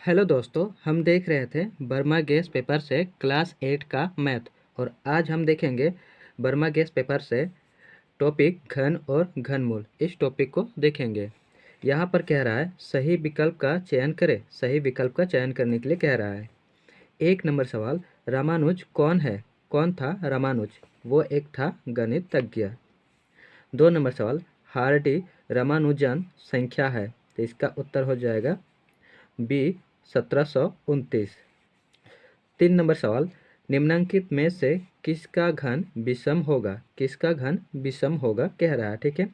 Hello दोस्तों, हम देख रहे थे बर्मा गैस पेपर से क्लास 8 का मैथ। और आज हम देखेंगे बर्मा गैस पेपर से टॉपिक घन और घनमूल। इस टॉपिक को देखेंगे। यहाँ पर कह रहा है सही विकल्प का चयन करें। सही विकल्प का चयन करने के लिए कह रहा है। 1 नंबर सवाल, रामानुज कौन है? कौन था रामानुज? वो एक था गणितज्ञ। 2 नंबर सवाल, हार्डी रामानुजन संख्या है, तो इसका उत्तर हो जाएगा बी 1729। 3 नंबर सवाल, निम्नलिखित में से किसका घन विषम होगा? किसका घन विषम होगा कह रहा है, ठीक है।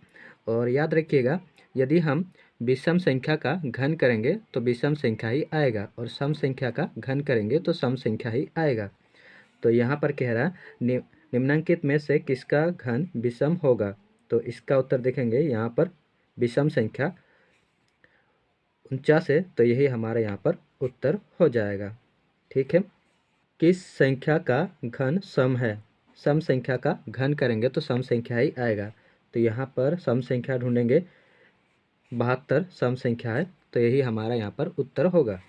और याद रखिएगा, यदि हम विषम संख्या का घन करेंगे तो विषम संख्या ही आएगा, और सम संख्या का घन करेंगे तो सम संख्या ही आएगा। तो यहाँ पर कह रहा है निम्नलिखित में से किसका घन विषम होगा, तो इसका उत्तर देखेंगे यहाँ पर विषम संख्या 49 है, तो यही हमारा यहाँ पर उत्तर हो जाएगा, ठीक है। किस संख्या का घन सम है? सम संख्या का घन करेंगे तो सम संख्या ही आएगा। तो यहाँ पर सम संख्या ढूंढेंगे, 72 सम संख्या है, तो यही हमारा यहाँ पर उत्तर होगा।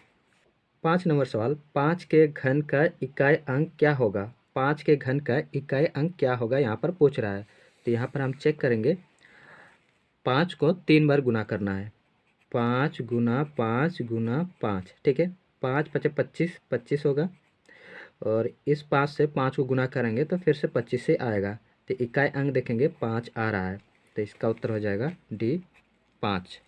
5 नंबर सवाल, 5 के घन का इकाई अंक क्या होगा? 5 के घन का इकाई अंक क्या होगा यहाँ पर पूछ रहा है। तो यहाँ पर हम चेक करेंगे, 5 को 3 बार गुना करना है। 5 गुना 5 गुना 5, ठीक है। 5 पचे 25, 25 होगा। और इस 5 से 5 को गुना करेंगे तो फिर से 25 से आएगा। तो इकाई अंक देखेंगे 5 आ रहा है, तो इसका उत्तर हो जाएगा डी 5।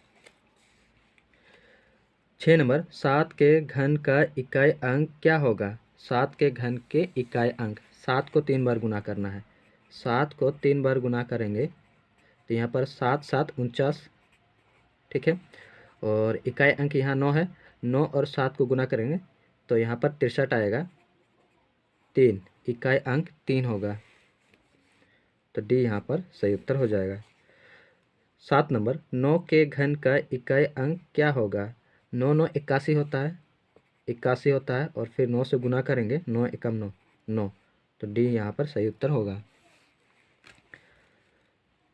6 नंबर, 7 के घन का इकाई अंक क्या होगा? 7 के घन के इकाई अंक, 7 को 3 बार गुना करना है। 7 को 3 बार गुना करेंगे तो यहाँ पर 7 7 49, ठीक है। और इकाई अंक यहाँ 9 है। 9 और 7 को गुना करेंगे तो यहाँ पर 63 आएगा। 3 इकाई अंक 3 होगा, तो डी यहाँ पर सही उत्तर हो जाएगा। 7 नंबर, 9 के घन का इकाई अंक क्या होगा? 9 9 81 होता है, 81 होता है। और फिर 9 से गुना करेंगे, 9 एकम 9 9, तो डी यहाँ पर सही उत्तर होगा।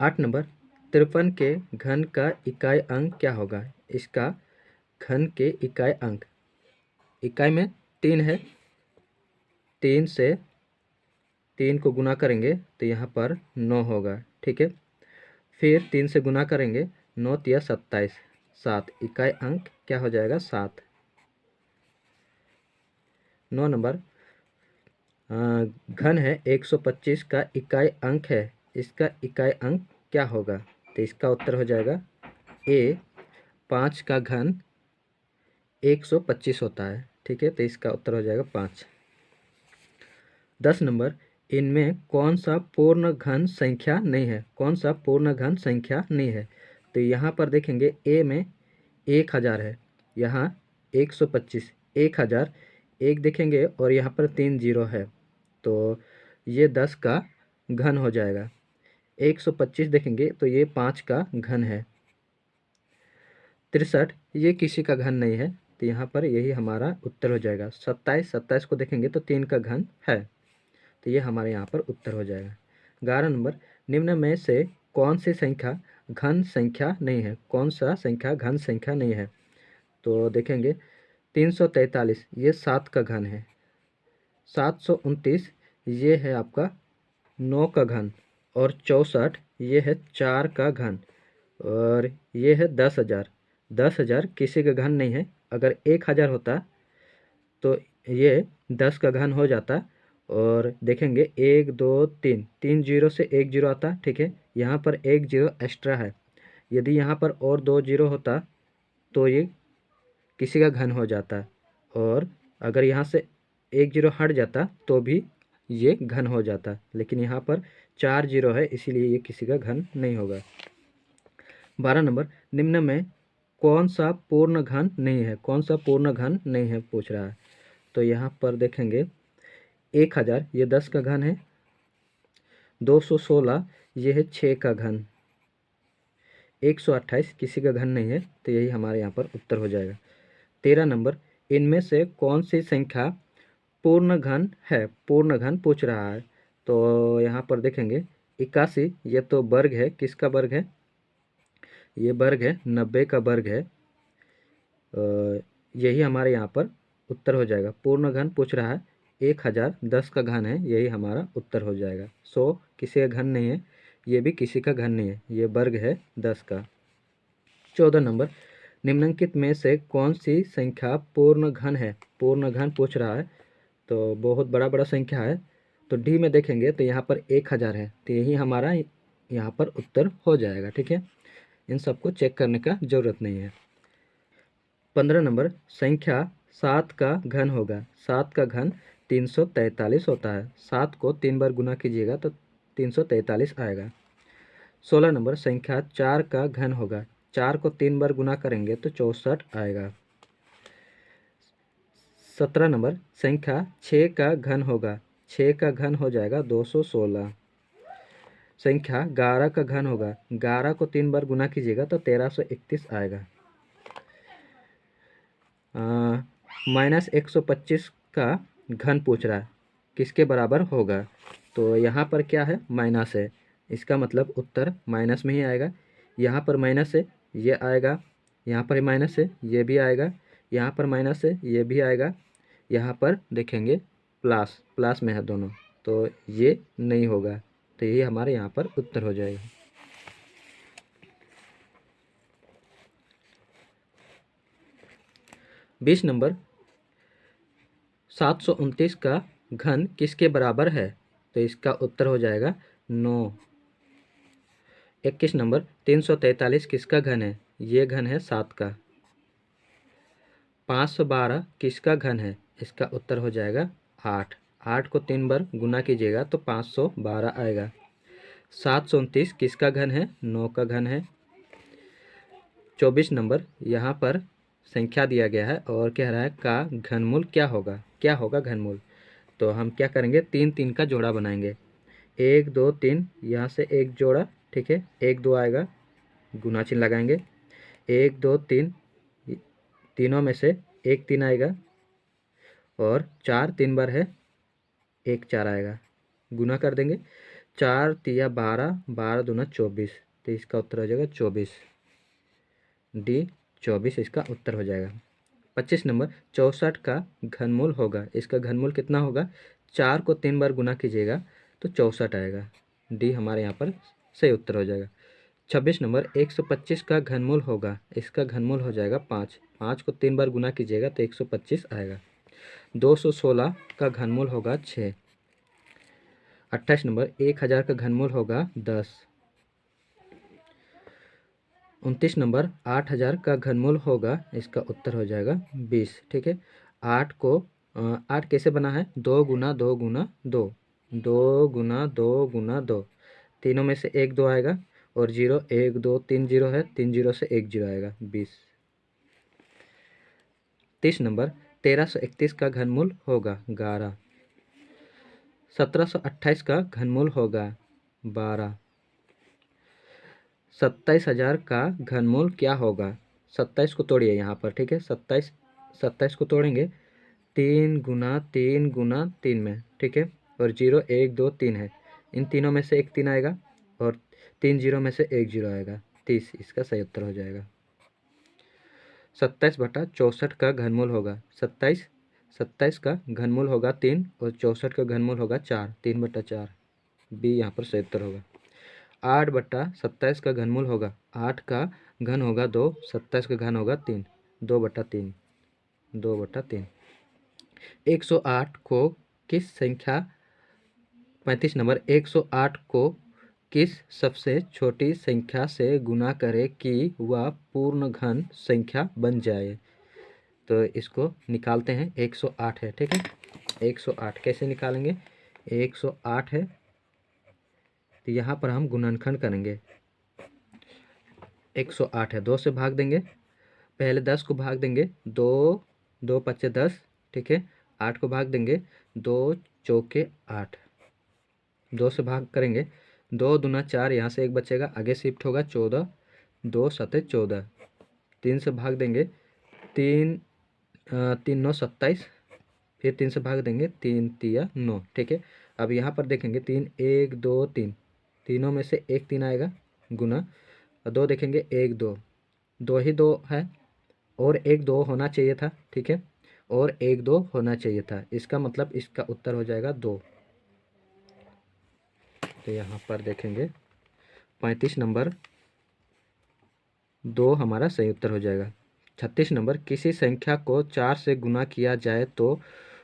8 नंबर, 53 के घन का इकाई अंक क्या होगा? इसका घन के इकाई अंक, इकाई में 3 है, 3 से 3 को गुना करेंगे तो यहाँ पर 9 होगा, ठीक है। फिर 3 से गुना करेंगे, 9 तिया 27, 7 इकाई अंक क्या हो जाएगा? 7। 9 नंबर, घन है 125 का इकाई अंक है, इसका इकाई अंक क्या होगा? तो इसका उत्तर हो जाएगा ए 5 का घन 125 होता है, ठीक है। तो इसका उत्तर हो जाएगा 5। 10 नंबर, इनमें कौन सा पूर्ण घन संख्या नहीं है? कौन सा पूर्ण घन संख्या नहीं है? तो यहाँ पर देखेंगे, ए में 1000 है, यहाँ 125, 1000 एक देखेंगे और यहाँ पर 3 जीरो है, तो ये 10 का घन हो जाएगा। 125 देखेंगे तो ये 5 का घन है। 63 ये किसी का घन नहीं है, तो यहाँ पर यही हमारा उत्तर हो जाएगा। 27 को देखेंगे तो 3 का घन है, तो ये हमारे यहाँ पर उत्तर हो जाएगा। 11 नंबर, निम्न में से कौन सी संख्या घन संख्या नहीं है? कौन सा संख्या घन संख्या नहीं है? तो देखेंगे, 343 ये 7 का घन है। 729 ये है आपका 9 का घन। और 64 ये है 4 का घन। और ये है 10,000। 10,000 किसी का घन नहीं है। अगर 1,000 होता तो ये 10 का घन हो जाता। और देखेंगे 1 2 3, 3 जीरो से 1 जीरो आता, ठीक है। यहाँ पर 1 जीरो एक्स्ट्रा है, यदि यहाँ पर और 2 जीरो होता तो ये किसी का घन हो जाता। और अगर यहाँ से 1 जीरो हट जाता तो भी ये घन हो जाता, लेकिन यहाँ पर 4 जीरो है, इसीलिए ये किसी का घन नहीं होगा। 12 नंबर, निम्न में कौन सा पूर्ण घन नहीं है? कौन सा पूर्ण घन नहीं है पूछ रहा है। तो यहाँ पर देखेंगे, 1000 ये 10 का घन है। 216 ये है 6 का घन। 128 किसी का घन नहीं है, तो यही हमारे यहाँ पर उत्तर हो जाएगा। 13 नंबर, इनमें से कौन सी संख्या पूर्ण घन है? पूर्ण घन पूछ रहा है। तो यहाँ पर देखेंगे, 81 ये तो वर्ग है, किसका वर्ग है? ये वर्ग है, 90 का वर्ग है। यही हमारे यहाँ पर उत्तर हो जाएगा। पूर्ण घन पूछ रहा है, 1000 10 का घन है, यही हमारा उत्तर हो जाएगा। 100 किसी का घन नहीं है, ये भी किसी का घन नहीं है, ये वर्ग है 10 का। 14 नंबर, निम्नलिखित में से कौन सी संख्या पूर्ण घन है? पूर्ण घन पूछ रहा है, तो बहुत बड़ा बड़ा संख्या है। तो डी में देखेंगे तो यहाँ पर 1000 है, तो यही हमारा यहाँ पर उत्तर हो जाएगा। ठीक है, इन सबको चेक करने का ज़रूरत नहीं है। 15 नंबर, संख्या 7 का घन होगा। 7 का घन 343 होता है। 7 को 3 बार गुना कीजिएगा तो 343 आएगा। 16 नंबर, संख्या 4 का घन होगा। 4 को 3 बार गुना करेंगे तो 64 आएगा। 17 नंबर, संख्या 6 का घन होगा। 6 का घन हो जाएगा 216। संख्या 11 का घन होगा। 11 को 3 बार गुना कीजिएगा तो 1331 आएगा। -125 का घन पूछ रहा है, किसके बराबर होगा? तो यहाँ पर क्या है? माइनस है, इसका मतलब उत्तर माइनस में ही आएगा। यहाँ पर माइनस है, ये आएगा। यहाँ पर माइनस है, ये भी आएगा। यहाँ पर माइनस है, ये भी आएगा। यहाँ पर देखेंगे प्लस, प्लस में है दोनों, तो ये नहीं होगा। तो ये हमारे यहाँ पर उत्तर हो जाएगा। 20 नंबर, 729 का घन किसके बराबर है? तो इसका उत्तर हो जाएगा 9। 21 नंबर, 343 किसका घन है? ये घन है 7 का। 512 किसका घन है? इसका उत्तर हो जाएगा 8। 8 को 3 बार गुना कीजिएगा तो 512 आएगा। 729 किसका घन है? 9 का घन है। 24 नंबर, यहाँ पर संख्या दिया गया है और कह रहा है का घनमूल क्या होगा? क्या होगा घनमूल? तो हम क्या करेंगे? 3 3 का जोड़ा बनाएंगे। 1 2 3, यहाँ से एक जोड़ा, ठीक है, 1 2 आएगा, गुना चिन्ह लगाएंगे। 1 2 3, तीनों में से एक 3 आएगा, और 4 3 बार है, 1 4 आएगा, गुना कर देंगे। 4 तिया 12, 12 दूना 24, तो इसका उत्तर हो जाएगा 24। डी 24 इसका उत्तर हो जाएगा। 25 नंबर, 64 का घनमूल होगा। इसका घनमूल कितना होगा? 4 को 3 बार गुना कीजिएगा तो 64 आएगा। डी हमारे यहाँ पर सही उत्तर हो जाएगा। 26 नंबर, 125 का घनमूल होगा। इसका घनमूल हो जाएगा 5। 5 को 3 बार गुना कीजिएगा तो 125 आएगा। 216 का घनमूल होगा 6। 28 नंबर, 1000 का घनमूल होगा 10। 29 नंबर, 8000 का घनमूल होगा। इसका उत्तर हो जाएगा 20। ठीक है, 8 को 8 कैसे बना है? 2 गुना 2 गुना 2, 2 गुना 2 गुना 2, तीनों में से एक 2 आएगा, और 0 1 2 3 0 है, 3 0 से 1 0 आएगा, 20। 30 नंबर, 1331 का घनमूल होगा 11। 1728 का घनमूल होगा 12। 27000 का घनमूल क्या होगा? 27 को तोड़िए यहाँ पर, ठीक है, 27 को तोड़ेंगे 3 गुना 3 गुना 3 में, ठीक है, और 0 1 2 3 है, इन तीनों में से एक 3 आएगा, और 3 0 में से एक 0 आएगा, 30 इसका सही उत्तर हो जाएगा। 27/64 का घनमूल होगा 27 का घनमूल होगा 3, और 64 का घनमूल होगा 4, 3/4, बी यहाँ पर सही उत्तर होगा। 8/27 का घनमूल होगा 8 का घन होगा 2, 27 का घन होगा 3, 2/3, 2/3। 108 को किस संख्या 35 नंबर, 108 को किस सबसे छोटी संख्या से गुना करें कि वह पूर्ण घन संख्या बन जाए? तो इसको निकालते हैं। 108 है, ठीक है, 108 कैसे निकालेंगे? 108 है, तो यहाँ पर हम गुणनखंड करेंगे। 108 है, 2 से भाग देंगे, पहले 10 को भाग देंगे, 2 2 5 10, ठीक है, 8 को भाग देंगे, 2 चौके 8, 2 से भाग करेंगे, 2 दूना 4, यहाँ से एक बचेगा, आगे शिफ्ट होगा 14, 2 7 14, 3 से भाग देंगे, 3 3 9 27, फिर 3 से भाग देंगे, 3 तिया 9, ठीक है। अब यहाँ पर देखेंगे 3 1 2 3, तीनों में से एक 3 आएगा, गुना 2 देखेंगे 1 2, 2 ही 2 है, और 1 2 होना चाहिए था, ठीक है, और 1 2 होना चाहिए था, इसका मतलब इसका उत्तर हो जाएगा 2। तो यहाँ पर देखेंगे 35 नंबर 2 हमारा सही उत्तर हो जाएगा। 36 नंबर, किसी संख्या को 4 से गुना किया जाए तो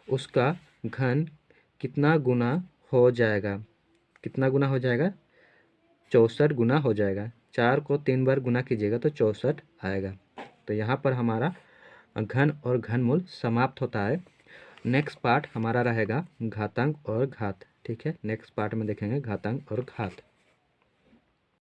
उसका घन कितना गुना हो जाएगा? कितना गुना हो जाएगा? 64 गुना हो जाएगा। 4 को 3 बार गुना कीजिएगा तो 64 आएगा। तो यहाँ पर हमारा घन और घनमूल समाप्त होता है। नेक्स्ट पार्ट हमारा रहेगा घातांक और घात, ठीक है। नेक्स्ट पार्ट में देखेंगे घातांक और घात।